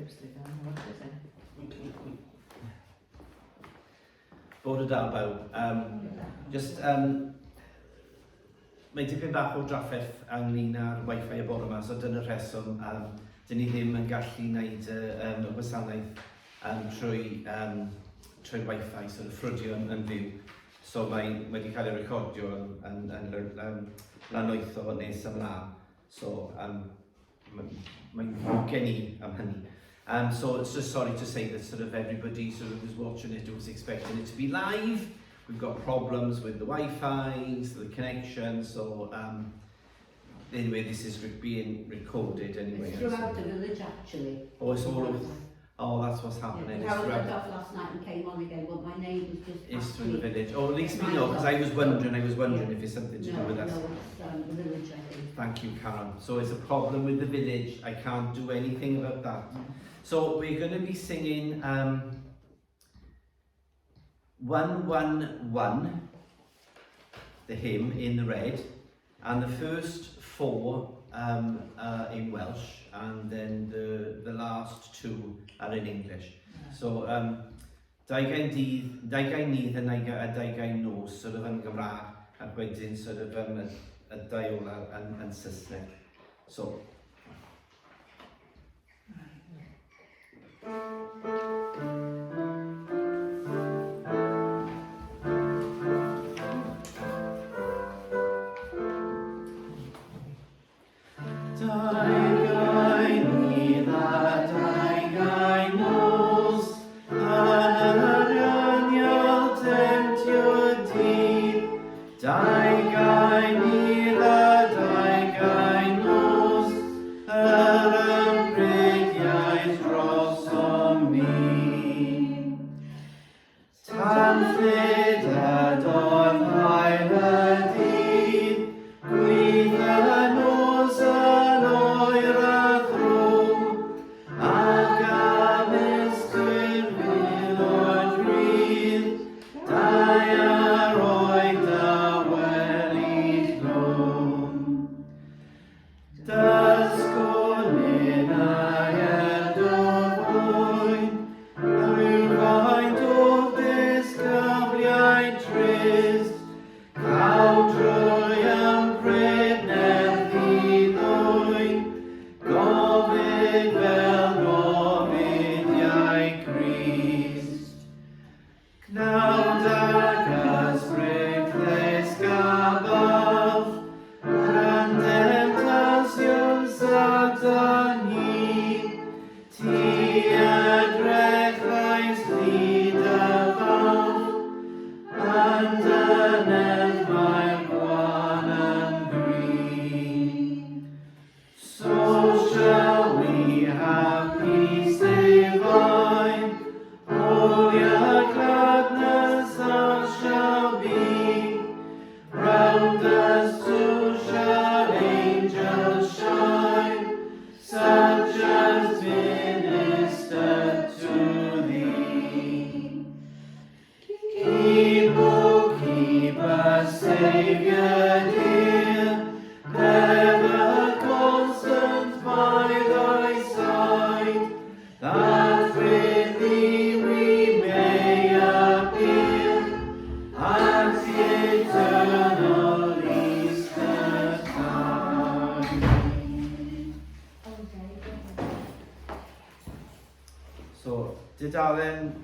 lipstick on, what is it? Bod y da bawb. Mae dipyn bach o drafferth ynglyn â'r Wi-Fi y bore yma, so dyna'r rheswm. Dyn ni ddim yn gallu gwneud y gwasanaeth trwy Wi-Fi, so ffrydio yn fyw. So mae wedi cael ei recordio yn lanwytho nes ymlaen. So mae'n gen i am hynny. So it's just sorry to say that sort of everybody sort of was watching it, was expecting it to be live. We've got problems with the Wi-Fi, so the connection, so anyway, this is being recorded anyway. It's throughout the village actually. Oh, it's all over. Oh, that's what's happening. Yeah, I went off last night and came on again, but my neighbours just it's through the village. Oh, at least we know, because I was wondering if it's something to do with us. No, it's the village, I think. Thank you, Karen. So it's a problem with the village. I can't do anything about that. So we're going to be singing 111, the hymn in the red, and the first 4 are in Welsh, and then the last 2 are in English. So 20 dydd a 20 nos, sort of yn Gymraeg, ac wedyn sort of y 2 ola yn Saesneg. So.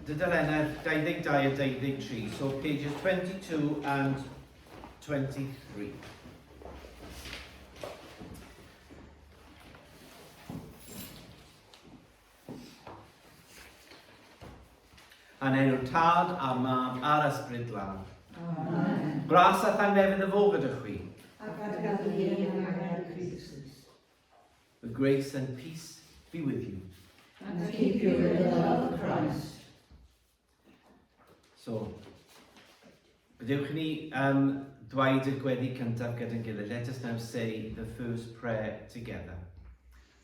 Dudalena 22 a 23, so pages 22 and 23. Yn enw Tad a Mam a'r Ysbryd Lan. Amen. Gras a thangnefyn y fo gyda chwi. Ac ar gadw ni yn agor Christus. The grace and peace be with you. And keep you in the love of Christ. So, gadewch ni dweud y gweddi cyntaf gyda'n gilydd. Let us now say the first prayer together.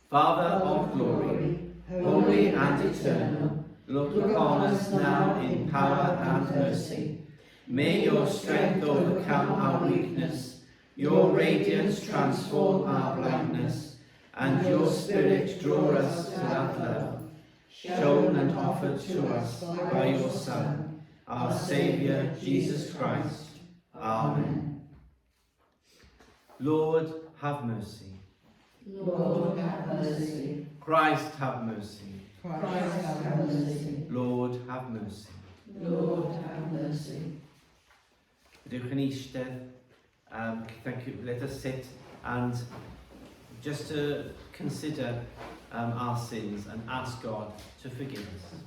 Father of glory, holy and eternal, look upon us now in power and mercy. May your strength overcome our weakness, your radiance transform our blindness, and your spirit draw us to that love, shown and offered to us by your Son, our Saviour, Jesus Christ. Amen. Lord, have mercy. Lord, have mercy. Christ, have mercy. Christ, have mercy. Lord, have mercy. Lord, have mercy. Ydych yn eistedd, thank you. Let us sit and just to consider our sins and ask God to forgive us.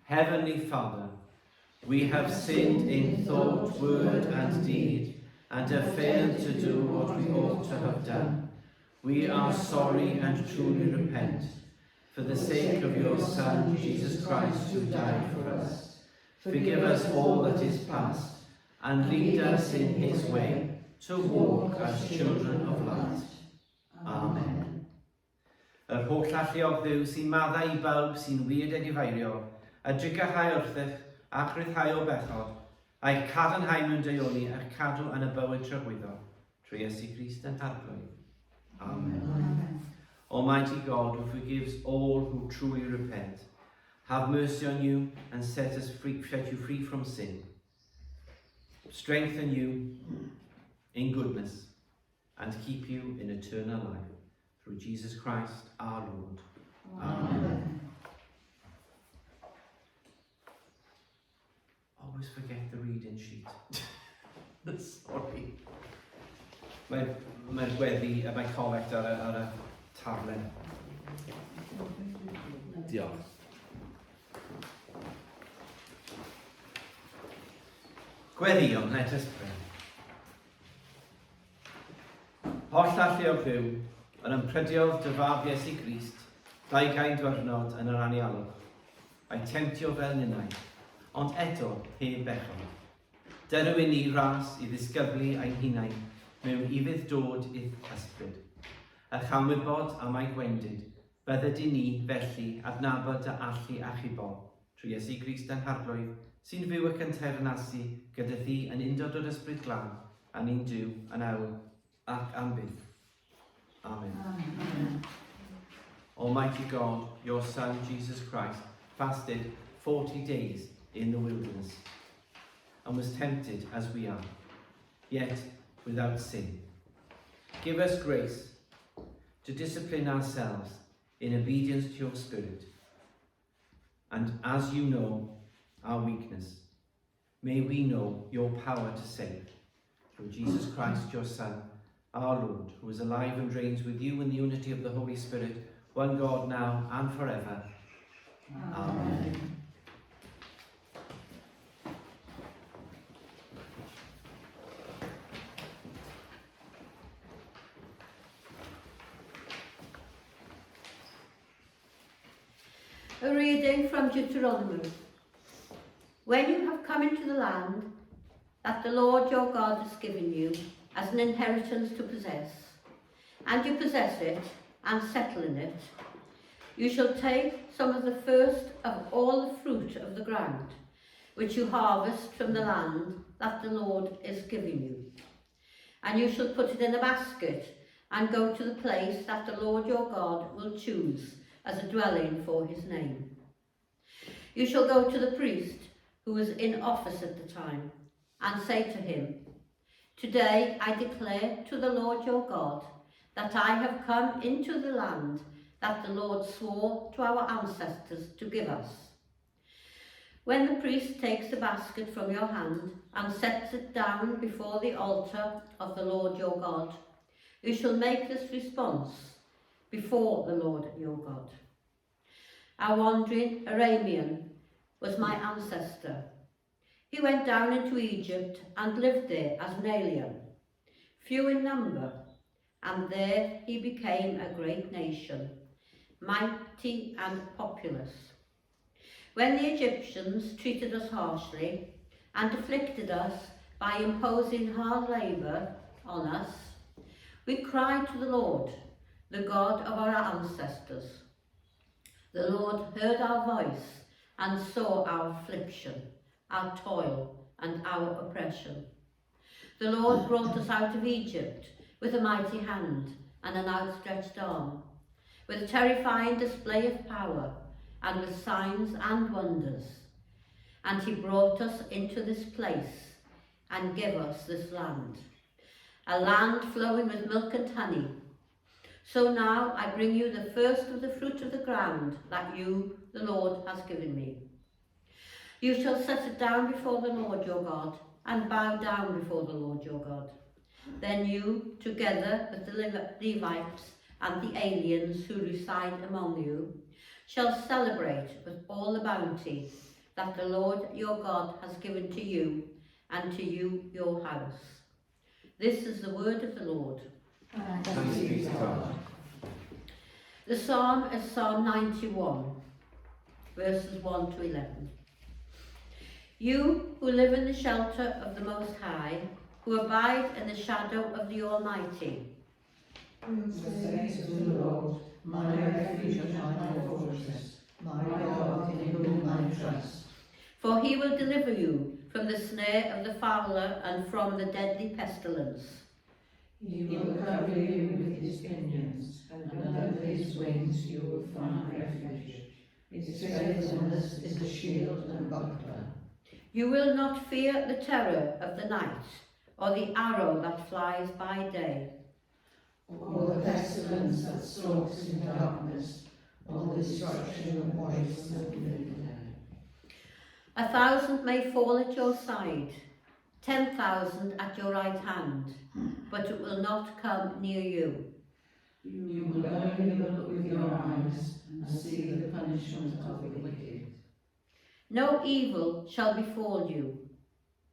Heavenly Father, we have sinned in thought, word and deed, and have failed to do what we ought to have done. We are sorry and truly repent, for the sake of your Son, Jesus Christ, who died for us. Forgive us all that is past, and lead us in his way, to walk as children of light. Amen. Yr holl alluog Dduw sy'n maddau I bawb sy'n wir ag ifeirio, a drigahau wrthych ac ryddhau o bechod, a'i cadarnhau mewn deuoni ac cadw yn y bywyd tragwyddo, trwy Iesu Grist yn arglwydd. Amen. Amen. Almighty God, who forgives all who truly repent, have mercy on you and set you free from sin. Strengthen you in goodness and keep you in eternal life. Through Jesus Christ our Lord. Amen. Always forget the reading sheet. Sorry. Mae'r gweddi a mae coleg ar y taflen. Diolch. Gweddion, let us pray. Holl alluog Dduw, yn ymprydiodd dy fab Iesu Grist, 20 diwrnod yn yr anialwch, a'i temtio fel ninnau, ond eto heb bechod. Derwyn ni ras I ddisgyblu ein hunain mewn I dod i'th ysbryd. A chanwybod am ei gwendid, bydded I ni felly adnabod a allu a chibo, trwy Iesu Grist yn harglwydd, sy'n fyw ac yn teyrnasu gyda thi yn undod o'r ysbryd glân, a ni'n Duw yn awyr ac am byth. Amen. Amen. Almighty God, your Son Jesus Christ fasted 40 days in the wilderness and was tempted as we are, yet without sin. Give us grace to discipline ourselves in obedience to your Spirit, and as you know our weakness, may we know your power to save. Through Jesus Christ, your Son, our Lord, who is alive and reigns with you in the unity of the Holy Spirit, one God now and forever. Amen. A reading from Deuteronomy. When you have come into the land that the Lord your God has given you as an inheritance to possess, and you possess it and settle in it, you shall take some of the first of all the fruit of the ground, which you harvest from the land that the Lord is giving you. And you shall put it in a basket and go to the place that the Lord your God will choose as a dwelling for his name. You shall go to the priest who was in office at the time and say to him, Today I declare to the Lord your God that I have come into the land that the Lord swore to our ancestors to give us. When the priest takes the basket from your hand and sets it down before the altar of the Lord your God, you shall make this response before the Lord your God. Our wandering Aramean was my ancestor. He went down into Egypt and lived there as an alien, few in number, and there he became a great nation, mighty and populous. When the Egyptians treated us harshly and afflicted us by imposing hard labour on us, we cried to the Lord, the God of our ancestors. The Lord heard our voice and saw our affliction, our toil, and our oppression. The Lord brought us out of Egypt with a mighty hand and an outstretched arm, with a terrifying display of power, and with signs and wonders. And he brought us into this place and gave us this land, a land flowing with milk and honey. So now I bring you the first of the fruit of the ground that you, the Lord, has given me. You shall set it down before the Lord your God, and bow down before the Lord your God. Then you, together with the Levites and the aliens who reside among you, shall celebrate with all the bounty that the Lord your God has given to you and to you your house. This is the word of the Lord. Thanks be to God. The psalm is Psalm 91, verses 1 to 11. You who live in the shelter of the Most High, who abide in the shadow of the Almighty, will say to the Lord, my refuge and my fortress, my God in whom I trust. for he will deliver you from the snare of the fowler and from the deadly pestilence. He will cover you with his pinions, and under his wings you will find refuge. His faithfulness is a shield and buckler. You will not fear the terror of the night, or the arrow that flies by day, Or the pestilence that stalks in darkness, or the destruction of voice at midday. 1,000 may fall at your side, 10,000 at your right hand, but it will not come near you. You will only look with your eyes and see the punishment of the wicked. No evil shall befall you,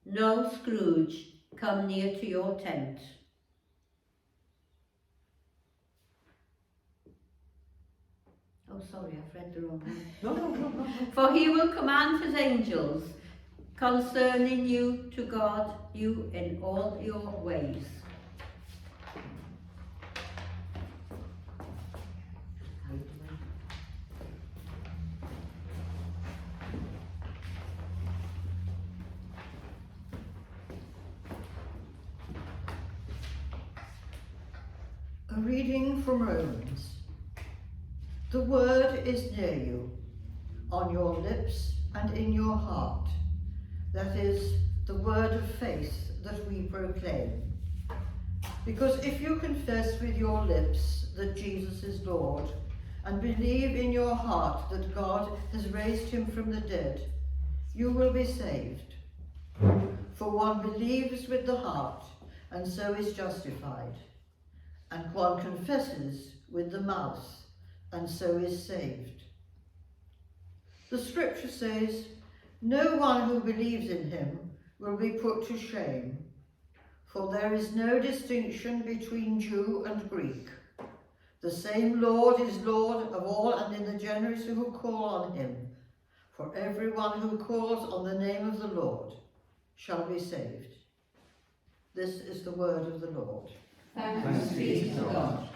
no scourge come near to your tent. Oh, sorry, I've read the wrong one. For he will command his angels concerning you to guard you in all your ways. A reading from Romans. The word is near you, on your lips and in your heart. That is the word of faith that we proclaim. Because if you confess with your lips that Jesus is Lord, and believe in your heart that God has raised him from the dead, you will be saved. For one believes with the heart, and so is justified. And one confesses with the mouth, and so is saved. The scripture says, no one who believes in him will be put to shame, for there is no distinction between Jew and Greek. The same Lord is Lord of all and in the generous who call on him, for everyone who calls on the name of the Lord shall be saved. This is the word of the Lord. Thanks be to God.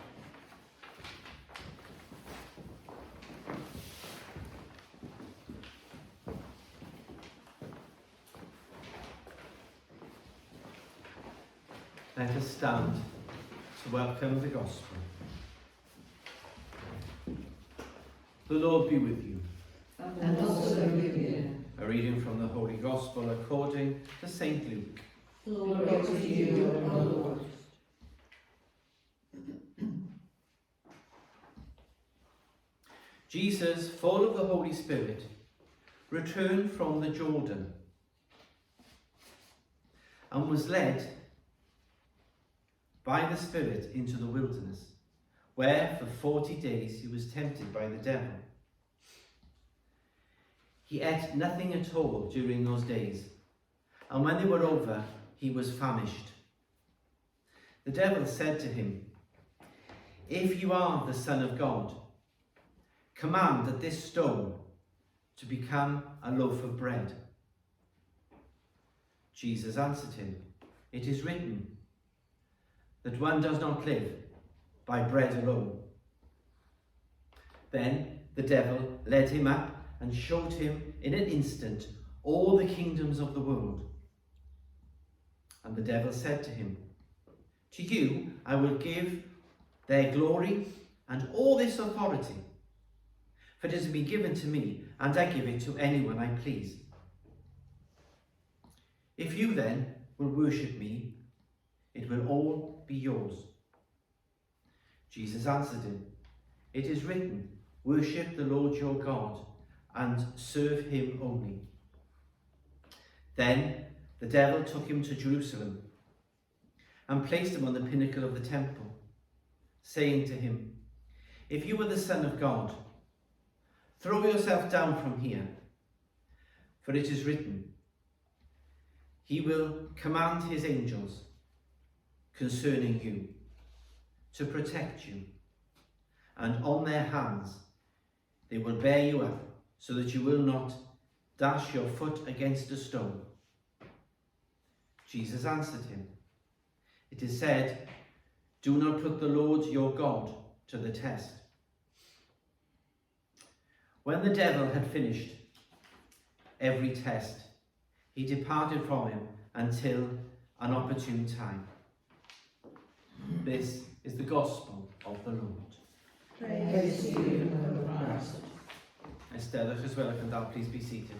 Let us stand to welcome the gospel. The Lord be with you. And also with you. A reading from the Holy Gospel according to St. Luke. Glory to you, O Lord. Jesus, full of the Holy Spirit, returned from the Jordan and was led by the Spirit into the wilderness, where for 40 days he was tempted by the devil. He ate nothing at all during those days, and when they were over, he was famished. The devil said to him, "If you are the Son of God, command that this stone to become a loaf of bread." Jesus answered him, "It is written that one does not live by bread alone." Then the devil led him up and showed him in an instant all the kingdoms of the world. And the devil said to him, to you I will give their glory and all this authority, for it has been given to me, and I give it to anyone I please. If you then will worship me, it will all be yours. Jesus answered him, it is written, worship the Lord your God and serve him only. Then the devil took him to Jerusalem and placed him on the pinnacle of the temple, saying to him, if you are the Son of God, throw yourself down from here, for it is written, he will command his angels concerning you to protect you, and on their hands they will bear you up, so that you will not dash your foot against a stone. Jesus answered him, it is said, do not put the Lord your God to the test. When the devil had finished every test, he departed from him until an opportune time. This is the gospel of the Lord. Praise to you, Lord Christ. Estella, as well, can thou please be seated.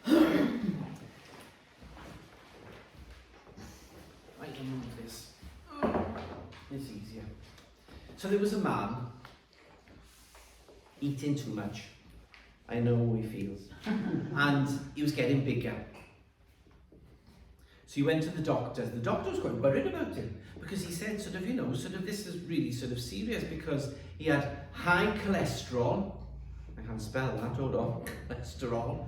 I can move this. It's easier. So there was a man eating too much. I know how he feels. And he was getting bigger. So he went to the doctor. The doctor was quite worried about him because he said, this is really serious, because he had high cholesterol. I can't spell that, hold on. Cholesterol.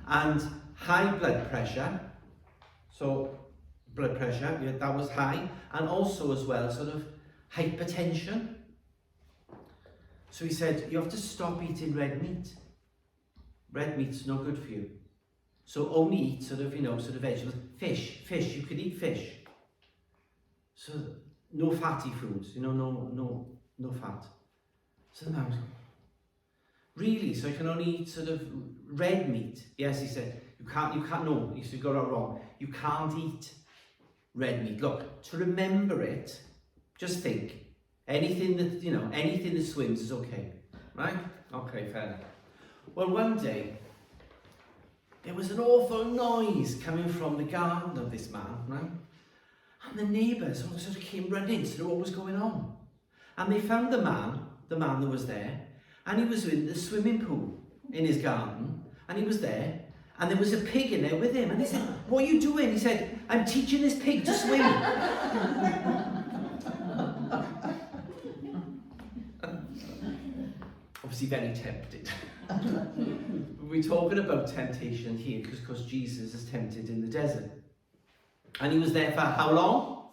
And high blood pressure. So blood pressure, yeah, that was high. And also as well, hypertension. So he said, you have to stop eating red meat. Red meat's no good for you. So only eat vegetables. Fish, you can eat fish. So no fatty foods, no fat. So now, really, so you can only eat red meat. Yes, he said, you can't, no, you got it wrong. You can't eat red meat. Look, to remember it, just think, anything that swims is okay, right? Okay, fair enough. Well, one day, there was an awful noise coming from the garden of this man, right? And the neighbours all came running to know what was going on. And they found the man that was there, and he was in the swimming pool in his garden, and he was there, and there was a pig in there with him. And they said, what are you doing? He said, I'm teaching this pig to swim. Obviously very tempted. We're talking about temptation here because Jesus is tempted in the desert. And he was there for how long?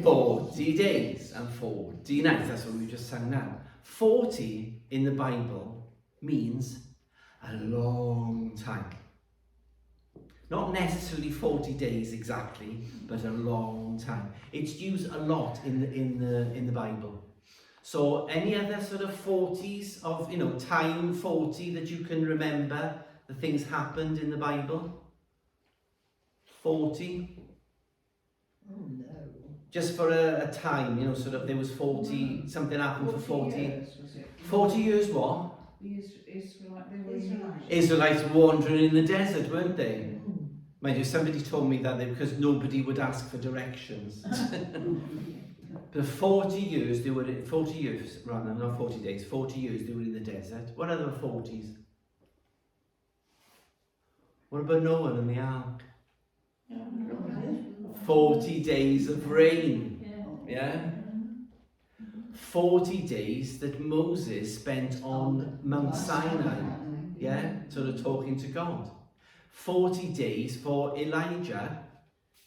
40 days and 40 nights. That's what we just sang now. 40 in the Bible means a long time. Not necessarily 40 days exactly, but a long time. It's used a lot in the Bible. So any other 40s of, time 40 that you can remember, the things happened in the Bible? 40? Oh no. Just for a time, there was 40, something happened for 40. Years, was it? 40 years what? Israelites Israelites wandering in the desert, weren't they? Mind you, somebody told me that because nobody would ask for directions. But 40 years, not 40 days, 40 years they were in the desert. What other 40s? What about Noah and the ark? 40 days of rain. Yeah? 40 days that Moses spent on Mount Sinai. Yeah? Talking to God. 40 days for Elijah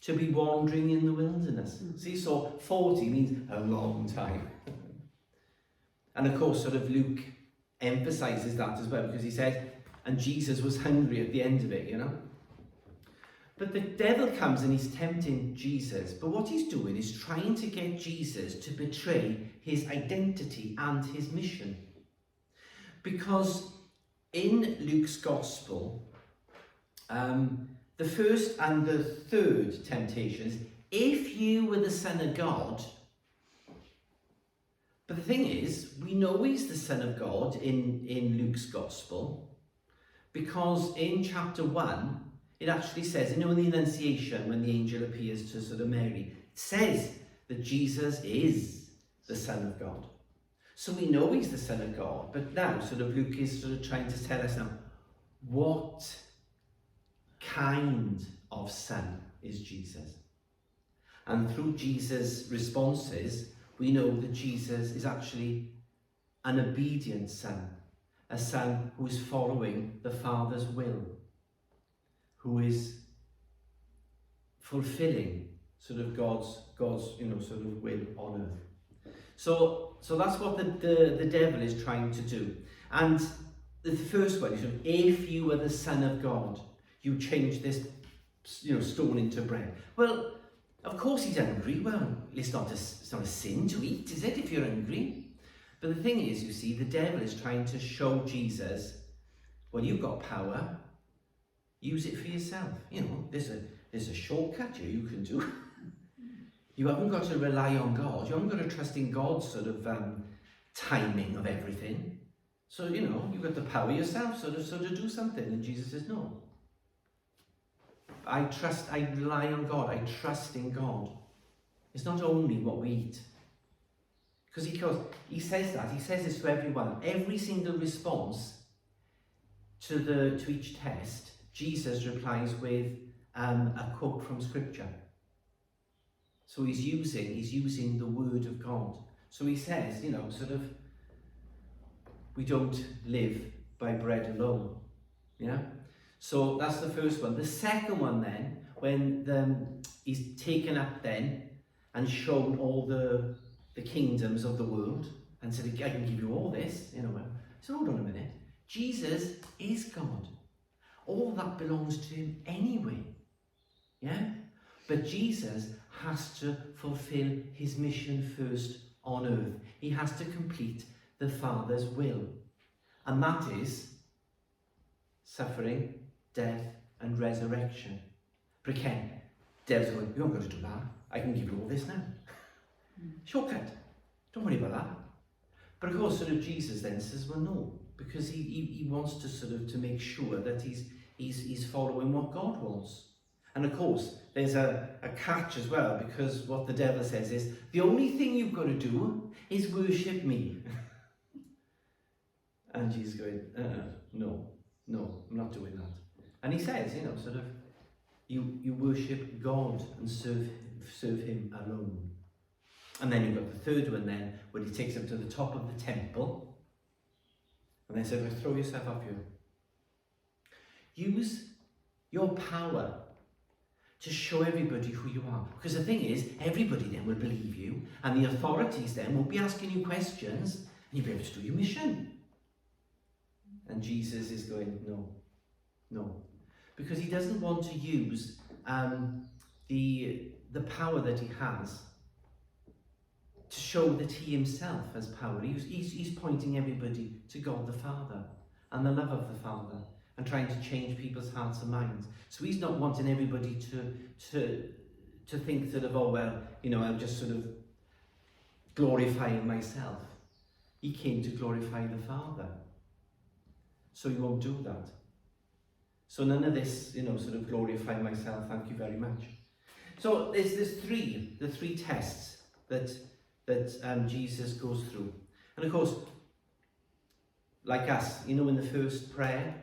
to be wandering in the wilderness. See, so 40 means a long time. And of course, Luke emphasizes that as well, because he said, and Jesus was hungry at the end of it, But the devil comes and he's tempting Jesus. But what he's doing is trying to get Jesus to betray his identity and his mission. Because in Luke's Gospel, the first and the third temptations, if you were the Son of God. But the thing is, we know he's the Son of God in Luke's Gospel, because in chapter 1, it actually says, in the Annunciation, when the angel appears to sort of Mary, it says that Jesus is the Son of God. So we know he's the Son of God, but now sort of Luke is sort of trying to tell us now, what kind of Son is Jesus? And through Jesus' responses, we know that Jesus is actually an obedient Son, a Son who is following the Father's will, who is fulfilling sort of God's sort of will on earth. So that's what the devil is trying to do. And the first one is, if you are the Son of God, you change this stone into bread. Well, of course he's hungry. Well, it's not a sin to eat, is it, if you're hungry? But the thing is, you see, the devil is trying to show Jesus, well, you've got power, use it for yourself. There's a shortcut here you can do. You haven't got to rely on God. You haven't got to trust in God's sort of timing of everything. So, you've got the power yourself, so to do something. And Jesus says, no. I rely on God. I trust in God. It's not only what we eat. Because he says that. He says this to everyone. Every single response to each test, Jesus replies with a quote from Scripture. So he's using the word of God. So he says, we don't live by bread alone. Yeah? So that's the first one. The second one then, when he's taken up then and shown all the kingdoms of the world and said, I can give you all this, So hold on a minute. Jesus is God. All that belongs to him anyway. Yeah? But Jesus has to fulfill his mission first on earth. He has to complete the Father's will. And that is suffering, death, and resurrection. But again, devil's going, you haven't got to do that. I can give you all this now. Shortcut. Don't worry about that. But of course, sort of Jesus then says, well, no, because he wants to sort of to make sure that he's following what God wants. And of course, there's a catch as well, because what the devil says is, the only thing you've got to do is worship me. And Jesus going, no, I'm not doing that. And he says, you worship God and serve him alone. And then you've got the third one then, when he takes him to the top of the temple, and then says, throw yourself up here. Use your power to show everybody who you are. Because the thing is, everybody then will believe you, and the authorities then will be asking you questions, and you'll be able to do your mission. And Jesus is going, no. Because he doesn't want to use the power that he has to show that he himself has power. He's pointing everybody to God the Father and the love of the Father, and trying to change people's hearts and minds. So he's not wanting everybody to think sort of, oh well, I'm just sort of glorifying myself. He came to glorify the Father. So he won't do that. So none of this, sort of glorify myself, thank you very much. So there's the three tests that Jesus goes through. And of course, like us, in the first prayer,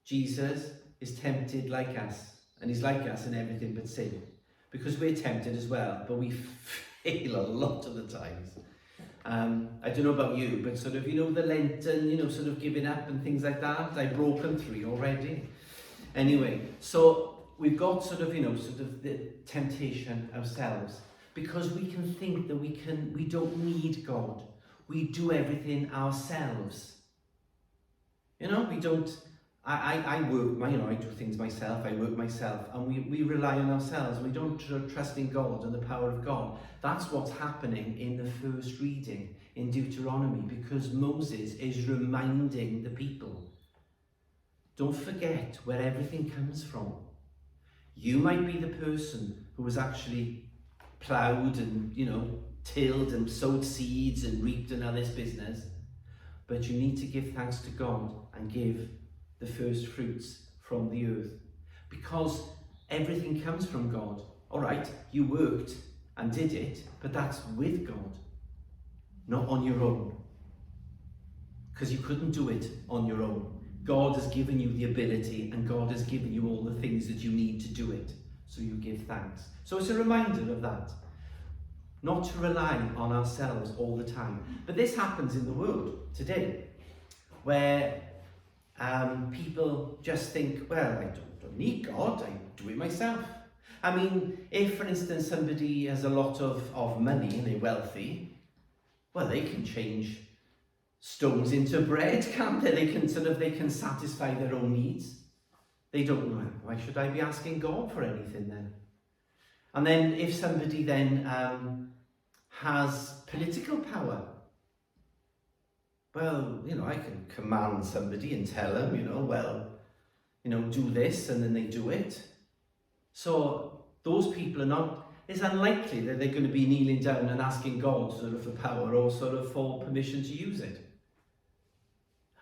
Jesus is tempted like us, and he's like us in everything but sin, because we're tempted as well, but we fail a lot of the times. I don't know about you, but sort of, the Lenten, sort of giving up and things like that. I've broken 3 already. Anyway, so we've got sort of, the temptation ourselves, because we can think that we don't need God. We do everything ourselves. We don't I work, I do things myself, I work myself, and we rely on ourselves. We don't trust in God and the power of God. That's what's happening in the first reading in Deuteronomy, because Moses is reminding the people, don't forget where everything comes from. You might be the person who was actually ploughed and, tilled and sowed seeds and reaped and all this business, but you need to give thanks to God and give the first fruits from the earth, because everything comes from God. All right, you worked and did it, but that's with God, not on your own, because you couldn't do it on your own. God has given you the ability, and God has given you all the things that you need to do it, so you give thanks. So it's a reminder of that, not to rely on ourselves all the time. But this happens in the world today, where people just think, well, I don't need God, I do it myself. I mean, if, for instance, somebody has a lot of money and they're wealthy, well, they can change stones into bread, can't they? They can satisfy their own needs. They don't know, why should I be asking God for anything then? And then if somebody then has political power, well, I can command somebody and tell them, do this, and then they do it. So those people it's unlikely that they're going to be kneeling down and asking God sort of for power or sort of for permission to use it.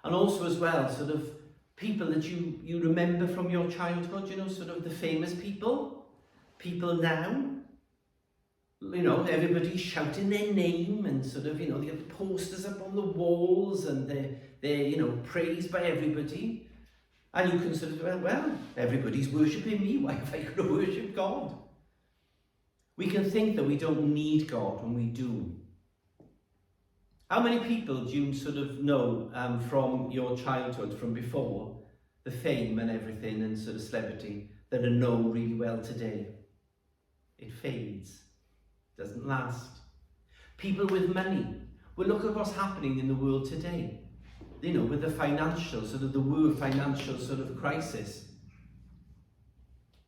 And also as well, sort of people that you remember from your childhood, sort of the famous people now. Everybody's shouting their name, and sort of, they have posters up on the walls, and they're praised by everybody. And you can sort of, well, everybody's worshipping me, why have I got to worship God? We can think that we don't need God when we do. How many people do you sort of know from your childhood, from before, the fame and everything and sort of celebrity, that are known really well today? It fades. Doesn't last. People with money. Well, look at what's happening in the world today. With the financial, the world financial sort of crisis.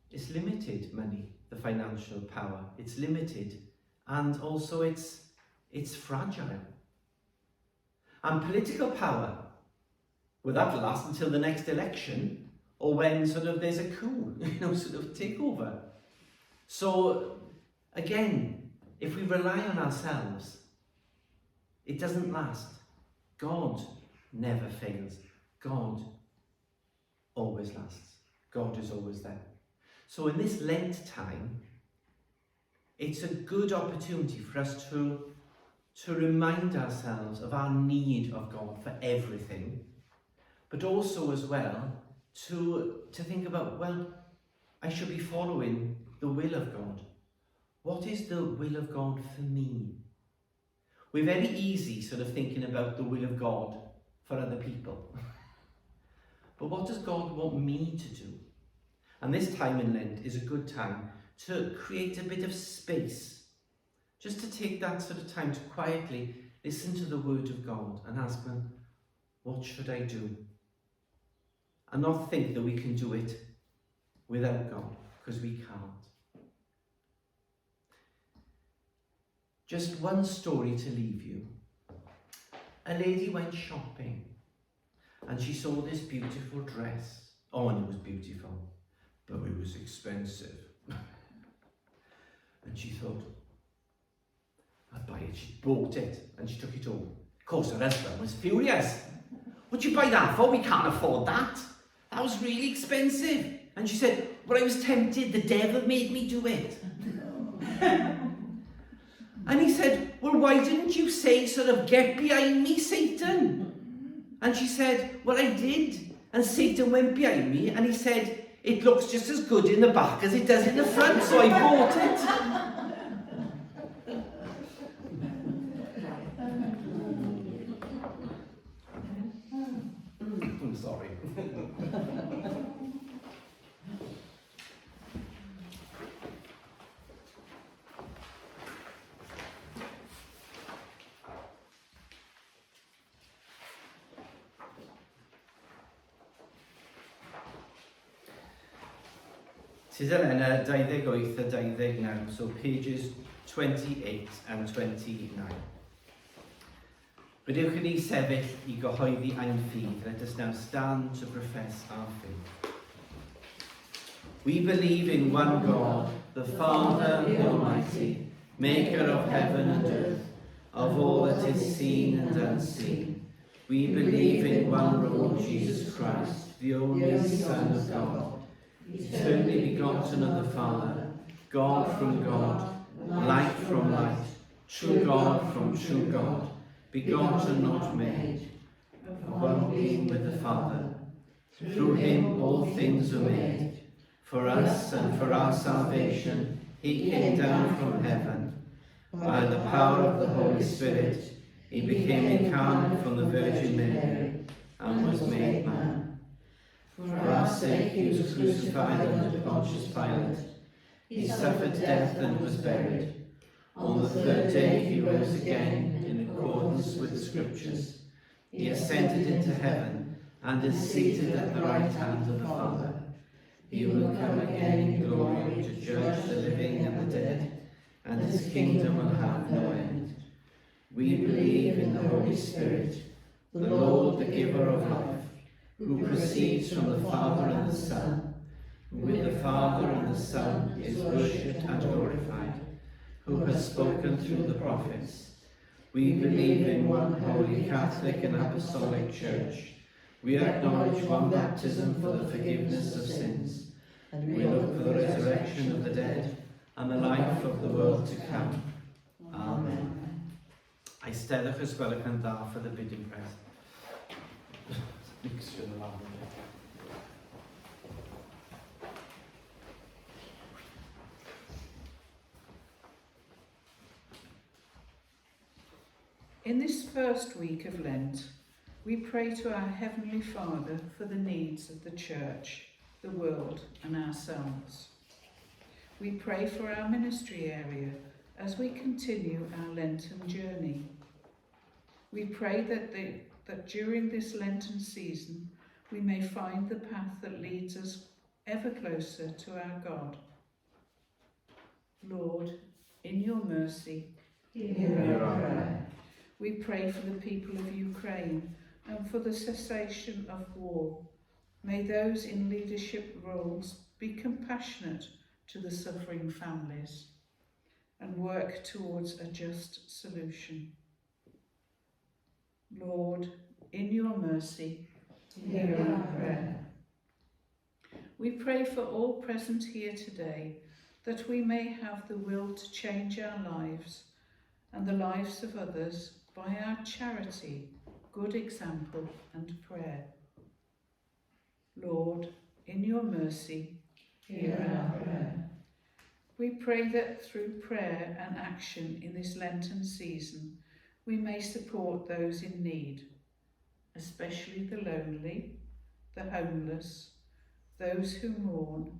It's limited money, the financial power. It's limited. And also it's fragile. And political power, well, that'll last until the next election, or when there's a coup, takeover. So, again, if we rely on ourselves, it doesn't last. God never fails. God always lasts. God is always there. So in this Lent time, it's a good opportunity for us to remind ourselves of our need of God for everything, but also as well to think about, well, I should be following the will of God. What is the will of God for me? We're very easy sort of thinking about the will of God for other people. But what does God want me to do? And this time in Lent is a good time to create a bit of space, just to take that sort of time to quietly listen to the word of God and ask him, what should I do? And not think that we can do it without God, because we can't. Just one story to leave you. A lady went shopping and she saw this beautiful dress. Oh, and it was beautiful, but it was expensive. And she thought, I'll buy it. She bought it and she took it home. Of course, her husband was furious. What'd you buy that for? We can't afford that. That was really expensive. And she said, well, I was tempted. The devil made me do it. And he said, well, why didn't you say get behind me, Satan? And she said, well, I did. And Satan went behind me and he said, it looks just as good in the back as it does in the front, so I bought it. I'm sorry. Tudalena 28 a 29, so pages 28 and 29. Rydywch yn ei sefyll I gyhoeddi ein ffydd. Let us now stand to profess our faith. We believe in one God, the Father, the Almighty, maker of heaven and earth, of all that is seen and unseen. We believe in one Lord Jesus Christ, the only Son of God, eternally begotten of the Father, God from God, light from light, true God from true God, begotten, not made, one being with the Father. Through him all things were made. For us and for our salvation, he came down from heaven. By the power of the Holy Spirit, he became incarnate from the Virgin Mary and was made man. For our sake he was crucified under Pontius Pilate. He suffered death and was buried. On the third day he rose again in accordance with the Scriptures. He ascended into heaven and is seated at the right hand of the Father. He will come again in glory to judge the living and the dead, and his kingdom will have no end. We believe in the Holy Spirit, the Lord, the giver of life, who proceeds from the Father and the Son, who with the Father and the Son is worshipped and glorified, who has spoken through the prophets. We believe in one holy Catholic and Apostolic Church. We acknowledge one baptism for the forgiveness of sins, and we look for the resurrection of the dead and the life of the world to come. Amen. Eisteddwch os gwelwch yn dda for the bidding prayer. Mixture of language. In this first week of Lent, we pray to our Heavenly Father for the needs of the Church, the world and ourselves. We pray for our ministry area as we continue our Lenten journey. We pray that during this Lenten season we may find the path that leads us ever closer to our God. Lord, in your mercy, hear our prayer. We pray for the people of Ukraine and for the cessation of war. May those in leadership roles be compassionate to the suffering families and work towards a just solution. Lord, in your mercy, hear our prayer. We pray for all present here today that we may have the will to change our lives and the lives of others by our charity, good example and prayer. Lord, in your mercy, hear our prayer. We pray that through prayer and action in this Lenten season, we may support those in need, especially the lonely, the homeless, those who mourn,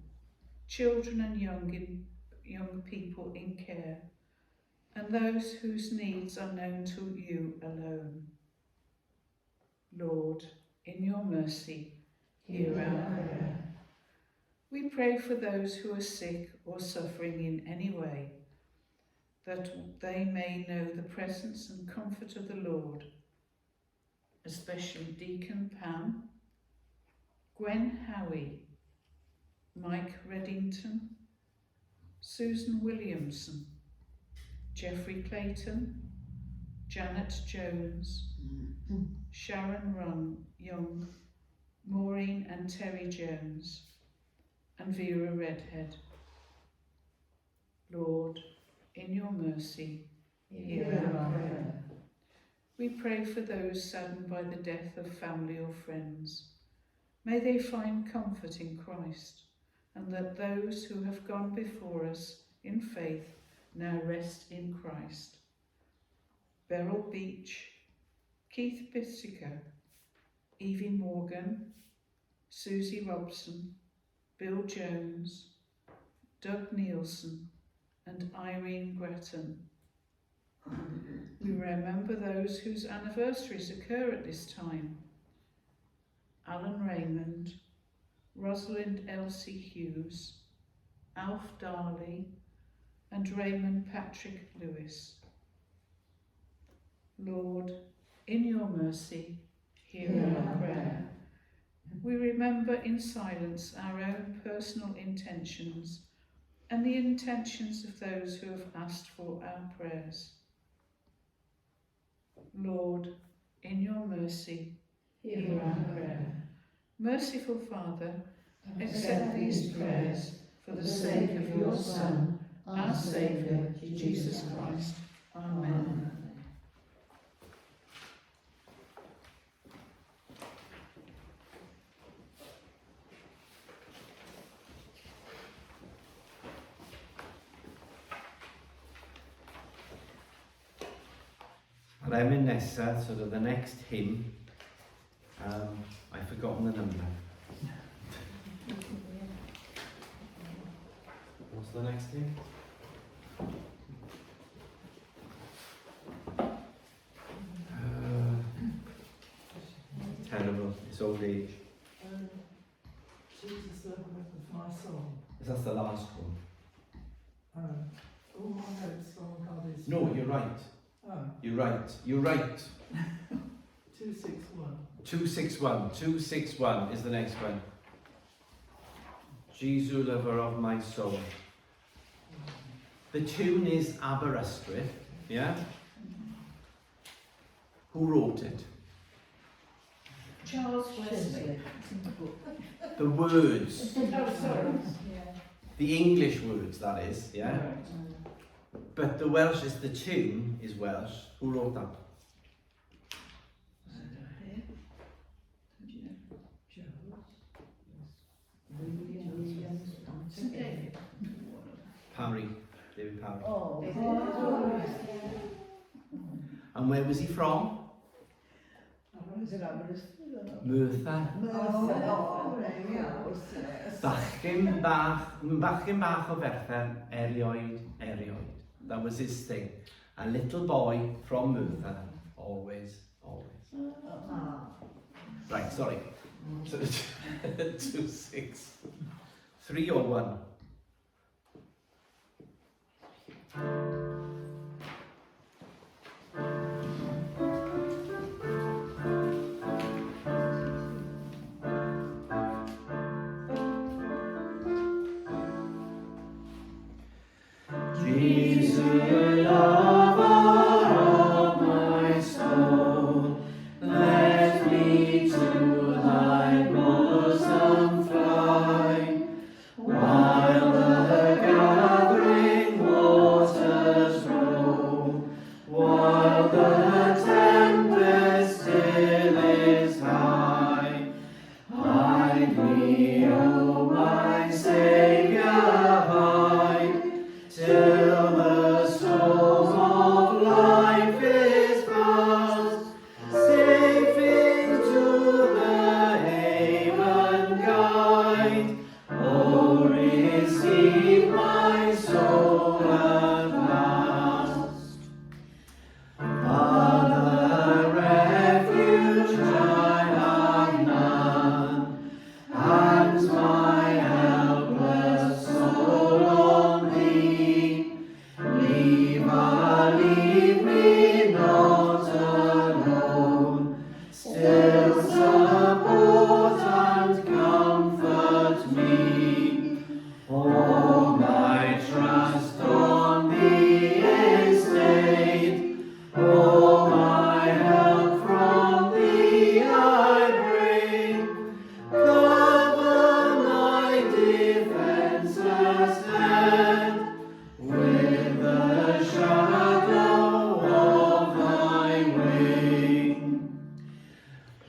children and young people in care, and those whose needs are known to you alone. Lord, in your mercy, hear our prayer. We pray for those who are sick or suffering in any way, that they may know the presence and comfort of the Lord, especially Deacon Pam, Gwen Howie, Mike Reddington, Susan Williamson, Jeffrey Clayton, Janet Jones, Sharon Young, Maureen and Terry Jones, and Vera Redhead. Lord, in your mercy, hear our prayer. We pray for those saddened by the death of family or friends. May they find comfort in Christ, and that those who have gone before us in faith now rest in Christ. Beryl Beach, Keith Bissiker, Evie Morgan, Susie Robson, Bill Jones, Doug Nielsen, and Irene Grattan. We remember those whose anniversaries occur at this time: Alan Raymond, Rosalind Elsie Hughes, Alf Darley, and Raymond Patrick Lewis. Lord, in your mercy, hear our prayer. We remember in silence our own personal intentions and the intentions of those who have asked for our prayers. Lord, in your mercy, hear our prayer. Merciful Father, accept these prayers for the sake of your Son, our Saviour, Jesus Christ. Amen. Yr emyn nesaf, sort of the next hymn, I've forgotten the number. What's the next hymn? Terrible, it's old age. Jesus, the rhythm of my soul. Is that the last one? All my hopes on God is. No, you're right. Oh, You're right. You're right. 261. 261. 261 is the next one. Jesu, lover of my soul. The tune is Aberystwyth, yeah? Who wrote it? Charles Wesley. The words, Oh, sorry. the English words, that is, yeah? But the Welsh is, the tune is Welsh. Who wrote that? Parry, David Parry. Oh. And where was he from? Merthyr. Bachgen bach o Ferthyr, erioed. That was his thing. A little boy from Merthyr, always. Right, sorry. 2, 6, 3 or 1. Jesus, lover of my soul, let me to thy bosom fly, while the gathering waters roll, while the tempest still is high. Hide me, O my Saviour, hide, till the storm of life is past, safe into the haven guide. Oh, receive my soul at last. Other refuge I have none, hands my helpless soul on thee. Leave me not alone, still support and comfort me. All my trust on thee is laid, all my help from thee I bring. Cover my defenseless head with the shadow of thy wing.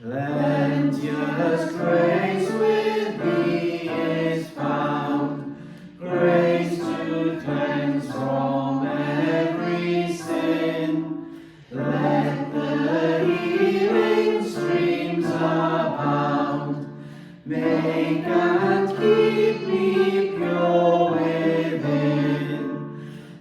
Plenteous grace with thee is found, grace to cleanse from every sin. Let the healing streams abound, make and keep me pure within.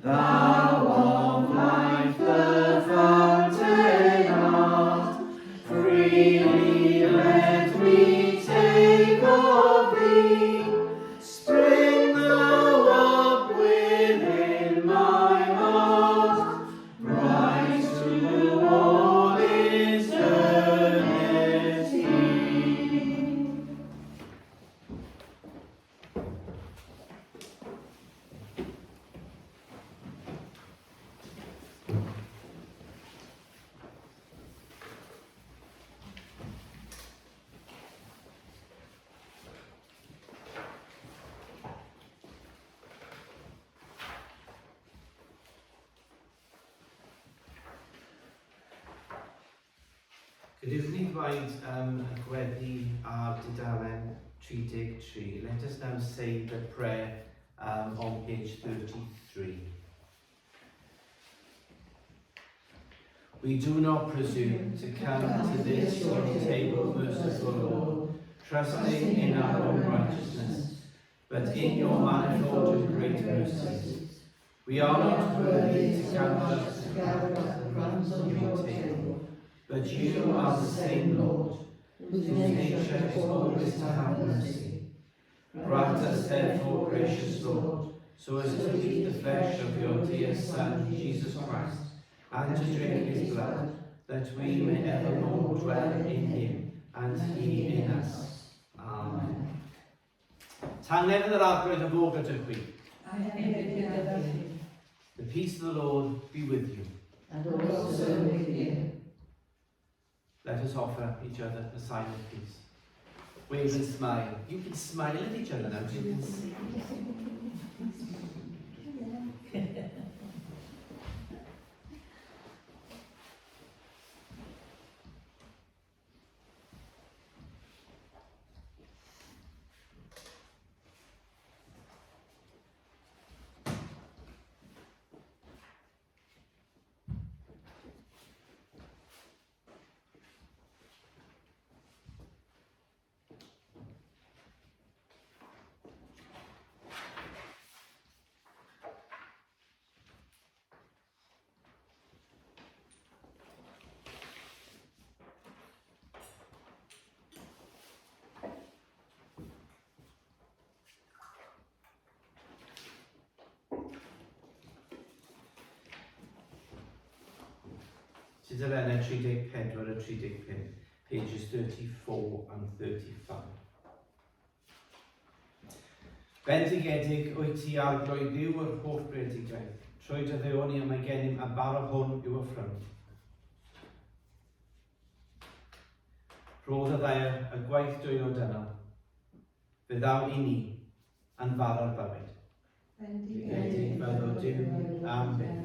Thou of life the fountain art, freely let me take of thee. Spring the Gadewch ni ddweud gweddi ar dudalen 33. Let us now say the prayer on page 33. We do not presume to come to this your table, merciful Lord, trusting in our own righteousness, but in your manifold and great mercies. We are not worthy to come just to gather up the crumbs on your table, but you are the same Lord, whose nature is always to have mercy. Grant us therefore, gracious Lord, so as to eat the flesh of your dear Son, Jesus Christ, and to drink his blood, that we may evermore dwell in him, and he in us. Amen. Tangnefydd yr arglwydd y fod gyda chi. The peace of the Lord be with you. And also with you. Let us offer each other a sign of peace. Wave and smile. You can smile at each other now, you can see. Tudalennau 34 a 35, pages 34 and 35. Bendigedig wyt ti arglwydd yw yr holl bredigaeth, trwy dy ddeoni am ei gennym a bar o hwn yw y ffrym. Roedd y ddair y gwaith dwylo dyna, fe ddaw I ni yn far o'r bywyd. Bendigedig fel o Duw am beth.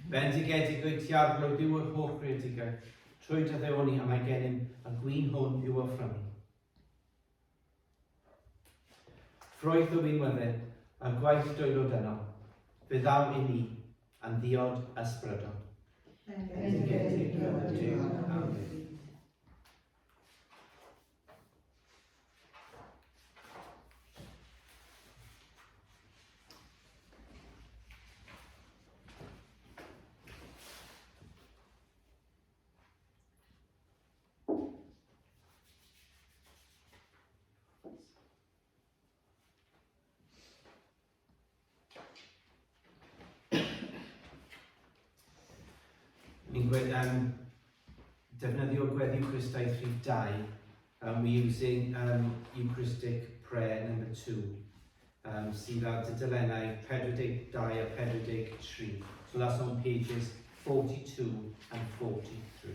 Bendigedig wyt ti arglwydd yw yr holl bredigaeth, trwy dy ddeoni am ei gennym a gwyn hwn yw y ffrym. Ffroeth o wynwyddyn, a gwaith dwylo dyno, fe ddaw I ni yn ddiod ysbrydol. Bendigedig fel o Duw am beth. Ni'n defnyddio gweddi Eucharistaidd rhif 2. We're using Eucharistic prayer number 2. Sydd ar dudalennau 42 a 43. So that's on pages 42 and 43.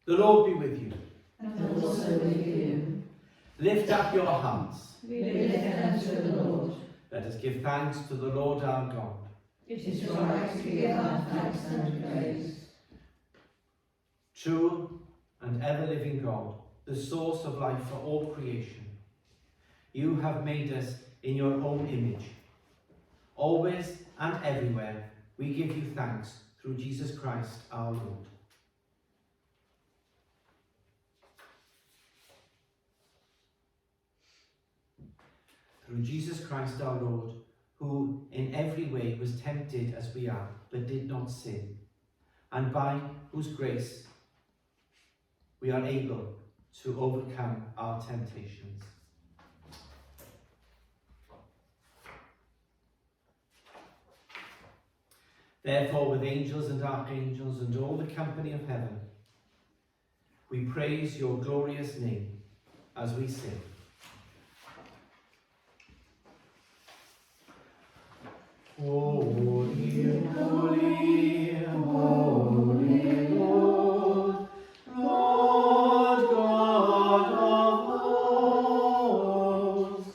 The Lord be with you. And also with you. Lift up your hands. We lift them to the Lord. Let us give thanks to the Lord our God. It is right to give our thanks and praise. True and ever-living God, the source of life for all creation, you have made us in your own image. Always and everywhere we give you thanks through Jesus Christ our Lord. Through Jesus Christ our Lord, who in every way was tempted as we are, but did not sin, and by whose grace we are able to overcome our temptations. Therefore, with angels and archangels and all the company of heaven, we praise your glorious name as we sing. Holy, holy, holy Lord, Lord God of hosts,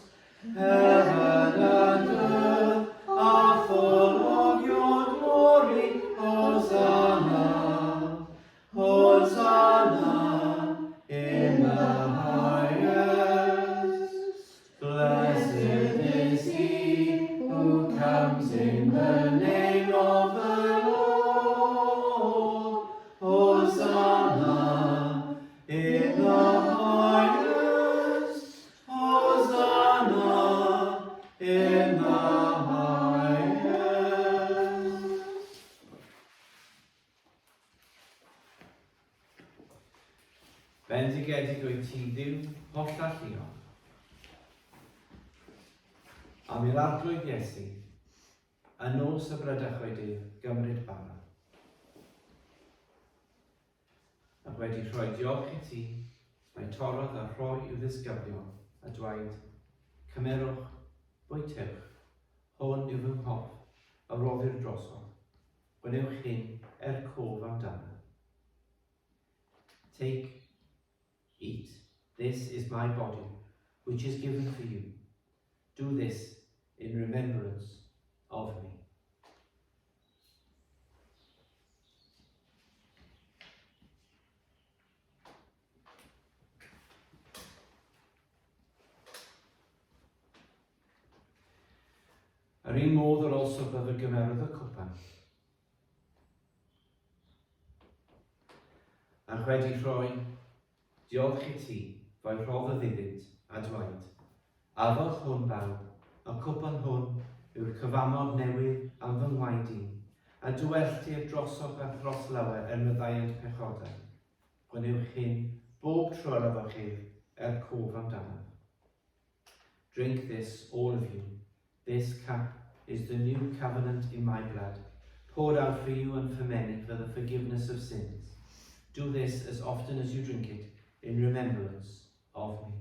In the name of the Lord, Hosanna, in the highest, Hosanna, in the highest. Bendigedig wyt ti Dduw hollall lluog. Am i'r arglwydd Iesu, a nos y brydach Duw gymryd bara. Ac wedi rhoi diolch i ti, mae torodd a rhoi i'w ddisgyblion a dweud, cymerwch, bwytewch, hwn yw fy nghorff, a roddir drosodd, gwnewch hyn cof amdano. Take, eat, this is my body, which is given for you. Do this in remembrance of me. Yr un modd ar ôl swper fe gymerodd y cwpan. Ac wedi rhoi diolch i ti, fe rhodd y ddidynt a dweud, afwch hwn bawb, a cwpan hwn yw'r cyfamod newydd am fy ngwaed i, a dwelltir drosoch a dros lawer myddaiant pechodau. Gwnewch hyn bob tro ar efo chi cof amdano. Drink this, all of you. This cup is the new covenant in my blood, poured out for you and for many for the forgiveness of sins. Do this as often as you drink it in remembrance of me.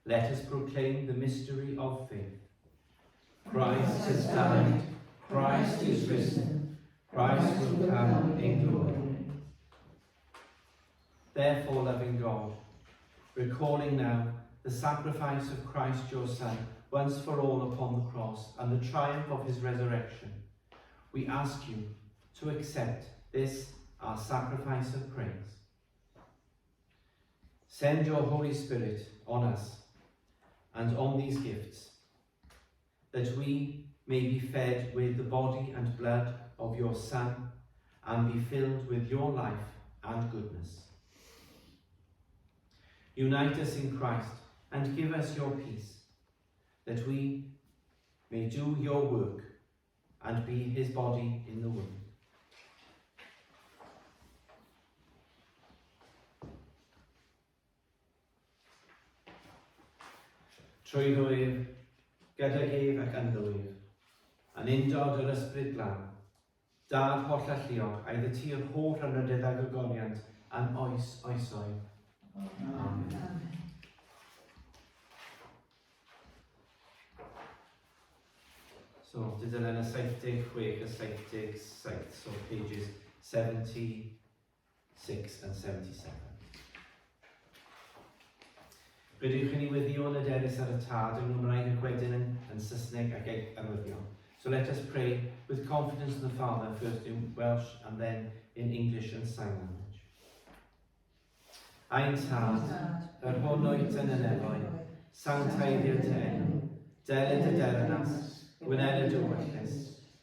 Let us proclaim the mystery of faith. Christ has died, Christ is risen, Christ will come in glory. Therefore, loving God, recalling now the sacrifice of Christ your Son, once for all upon the cross, and the triumph of his resurrection, we ask you to accept this, our sacrifice of praise. Send your Holy Spirit on us and on these gifts, that we may be fed with the body and blood of your Son, and be filled with your life and goodness. Unite us in Christ, and give us your peace, that we may do your work, and be his body in the world. Trwy ddwyr, gydag ef ac yndwyr, yn undod yr ysbryd glân, dad hollall lluog, aedd y tir holl rynydydd a gogoniant, yn oes oesoedd. Amen. So, dydyn yn y 76 a 77, so pages 76 and 77. Rydych chi'n ei weddio yn y derys ar y tad yng Nghymraeg ac wedyn yn Saesneg ac arwyddion. So let us pray with confidence in the Father, first in Welsh and then in English and Sign Language. Ein tad, yr hwn oed yn y nefoedd, sanctaidd dy enw, deled y dernas, gwyned y dywyllus,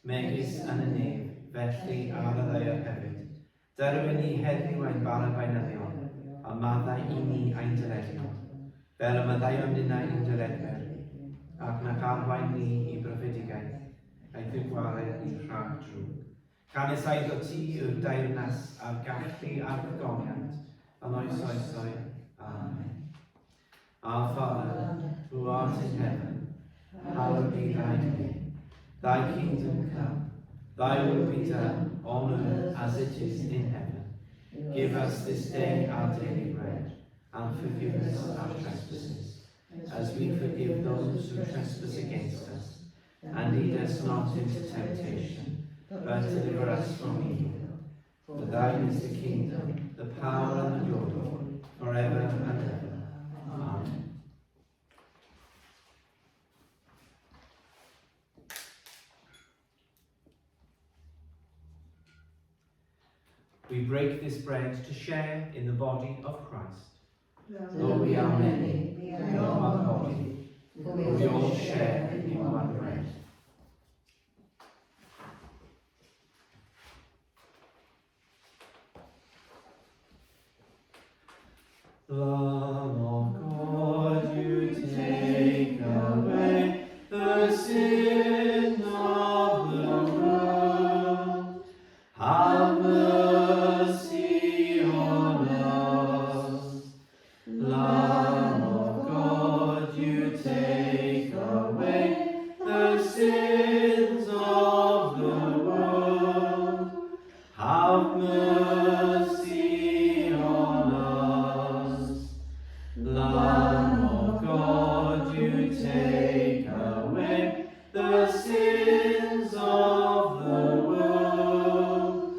megis yn y nef, felly ar y ddeiar hefyd. Derwyn ni heddiw ein barod bainyddion, a maddau i ni ein dyledion. Fel y maddaion ninnau i'n dyledfer, ac na garwain ni i brofedigaeth, a'i ddigwaredd i rhag drwg. Canes aedd o ti yw'r deyrnas a'r gallu a'r gogoniant, yn oes oesoedd. Amen. Our Father, who art in heaven, hallowed be thy name. Thy kingdom come, thy will be done on earth as it is in heaven. Give us this day our daily bread, and forgive us our trespasses, as we forgive those who trespass against us. And lead us not into temptation, but deliver us from evil. For thine is the kingdom, the power and the glory, forever and ever. Amen. We break this bread to share in the body of Christ. Though we are many, we are one body, for we all share in one bread. Lamb of God, you take away the sin of the world. Have mercy on us. Lamb of God, you take away the sins of the world. Have mercy on us. Lamb of God, you take away the sins of the world.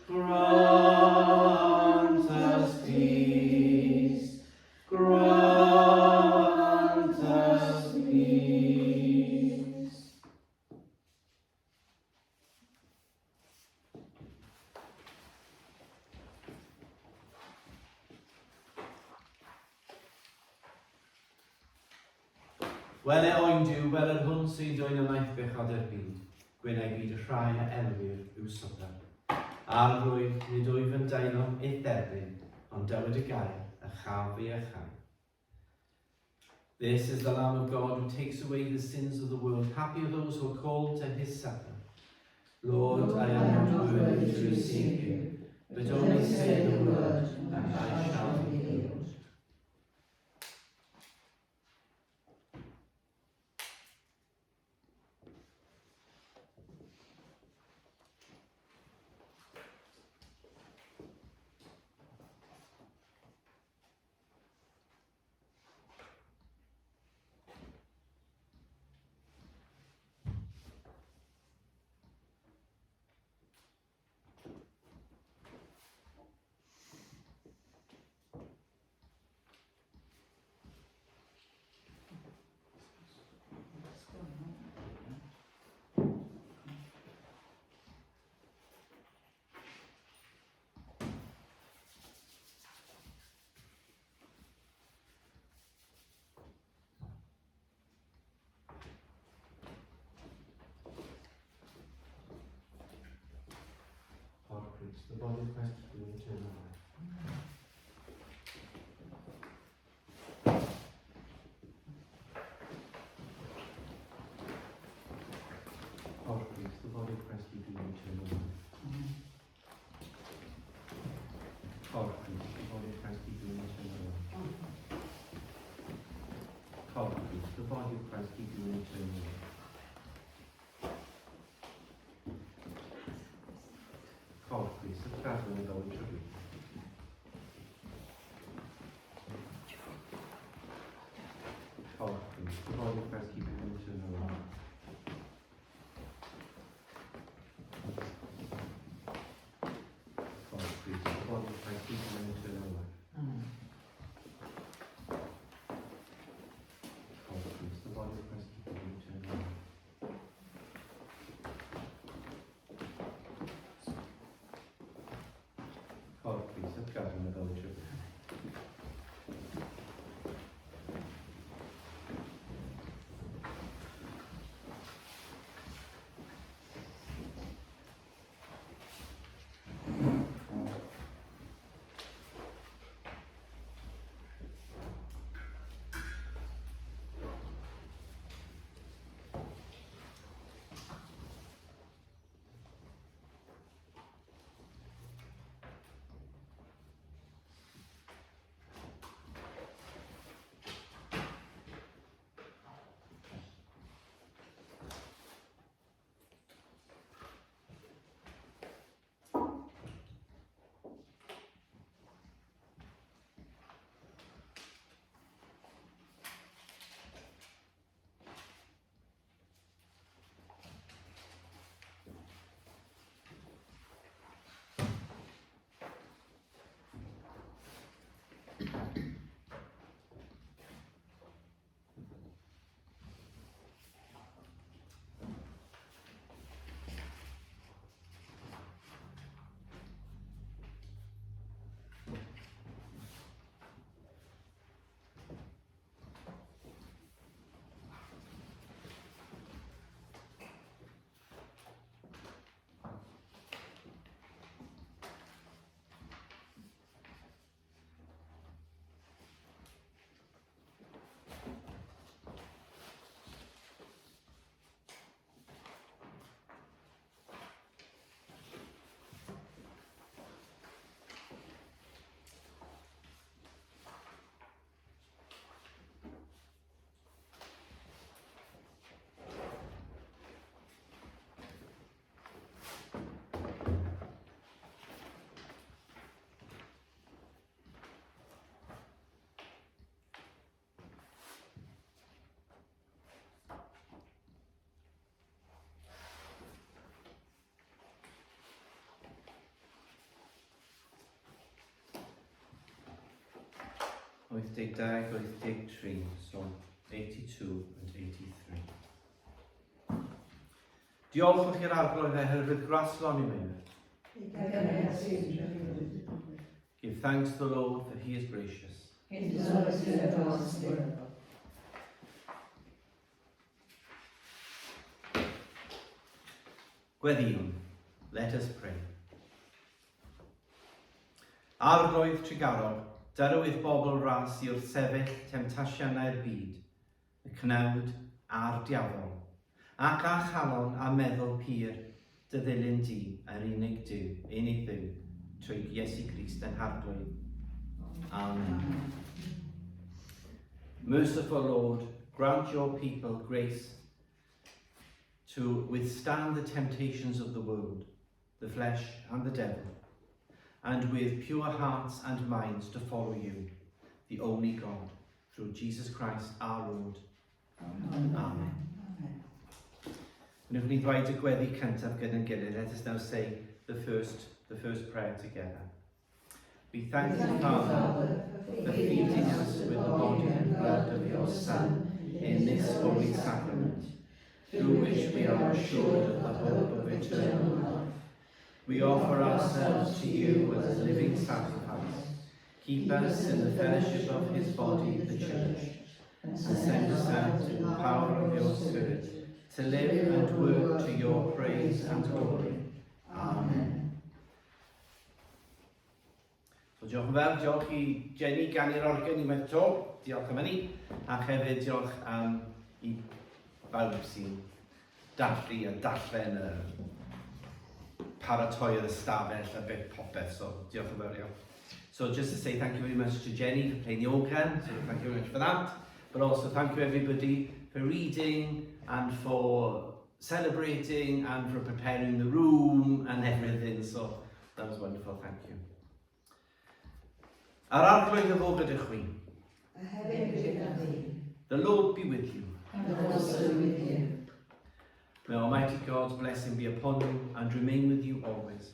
Grant us peace. Grant us peace. Wel e oediw fel yr hwn sy'n dwy'n ymaith bechod byd, gwynau byd y rhai a elwyr yw swper. Arglwydd nid wyf yn dailom ei dderbyn, ond dywyd y gair a chael fi a chai. This is the Lamb of God who takes away the sins of the world. Happy are those who are called to his supper. Lord, I am not worthy to receive you, but only say the word, and I shall be healed. The body of Christ will eternal life. God creates the body of Christ will eternal life. God creates the body of Christ will eternal life. God creates the body of Christ will eternal life. God creates the traveling of our tribute. God creates the body of Christ keeping them eternal life. God creates the body of Christ keeping them eternal life. God creates the body of Christ keeping them eternal life. 83, so 82 and 83. Diolch o'ch i'r arglwydd oherwydd graslon i mewn. Give thanks to the Lord that he is gracious. Gweddiwn, let us pray. Arglwydd trigarog, dyrywydd bobl ras i wrth sefyll temtasiynau'r byd, y cnawd a'r diafol, ac a chalon a meddwl pur, dy ddilyn di yr unig Dduw, trwy Iesu Grist yn harglwydd. Amen. Merciful Lord, grant your people grace to withstand the temptations of the world, the flesh and the devil, and with pure hearts and minds to follow you, the only God, through Jesus Christ our Lord. Amen. Amen. And if we ddweud y gweddi cyntaf gyda'n gilydd, let us now say the first prayer together. We thank you, Father, for feeding us with the body and blood of your Son in this holy sacrament, through which we are assured of the hope of eternal life. We offer ourselves to you as a living sacrifice. Keep us in the fellowship of his body, the Church, and send us out in the power of your Spirit to live and work to your praise and glory. Amen. So diolch yn fawr, diolch I Jenny gan i'r organ I mewn to, diolch am hynny, ac hefyd diolch I bawb sy'n dallu a darllen paratoi'r ystafell a beth popeth, so diolch yn fawr iawn. So just to say thank you very much to Jenny for playing the organ, so thank you very much for that, but also thank you everybody for reading and for celebrating and for preparing the room and everything, so that was wonderful, thank you. Ar arglwydd y fo gyda chwi. The Lord be with you. And also with you. May Almighty God's blessing be upon you and remain with you always,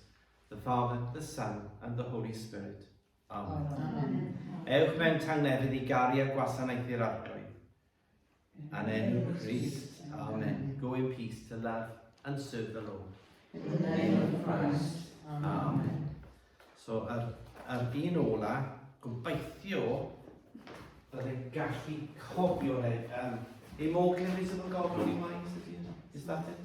the Father, the Son, and the Holy Spirit. Amen. Amen. Ewch mewn tangnefydd I gari a gwasanaeth i'r arglwydd. Yn enw Christ. Amen. Go in peace to love and serve the Lord. In the name of Christ. Amen. So, ar un ola, gobeithio byddai'n gallu cofio a more cleansing of God in your minds, is that it?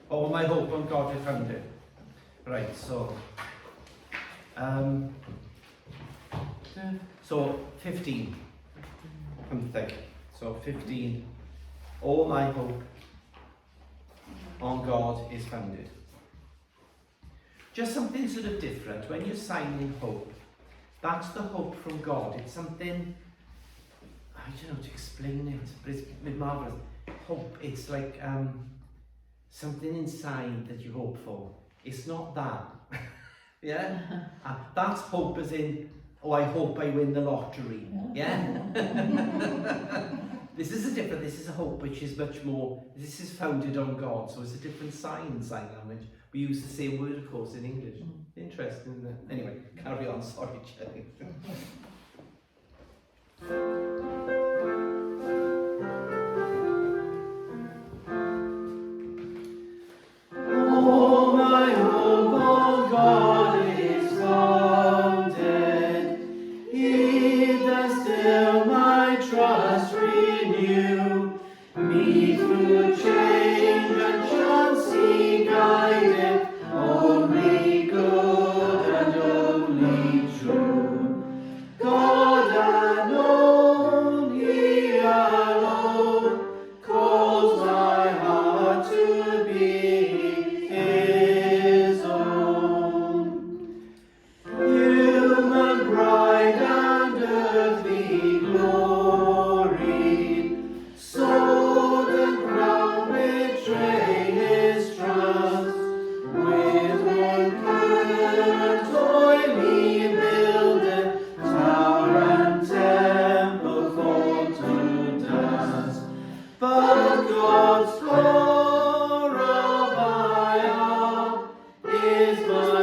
Oh, my hope on God is founded. Right, so 15. So 15. All my hope on God is founded. Just something sort of different. When you're signing hope, that's the hope from God. It's something, I don't know to explain it, but it's marvellous. Hope, it's like something inside that you hope for. It's not that. Yeah? That's hope as in, oh, I hope I win the lottery. Yeah? This is a hope which is much more, this is founded on God, so it's a different sign language. We use the same word, of course, in English. Interesting, isn't it? Anyway, carry on, sorry, Jenny. Oh, my hope on God is founded. He does still my trust renew. Me through change and chance he guided, only good and only true. God alone, he alone, calls my heart to be his own. Human pride and earthly glory, sword and crown betray his trust. With one current oil he builded tower and temple fall to dust. But God's store of my heart is my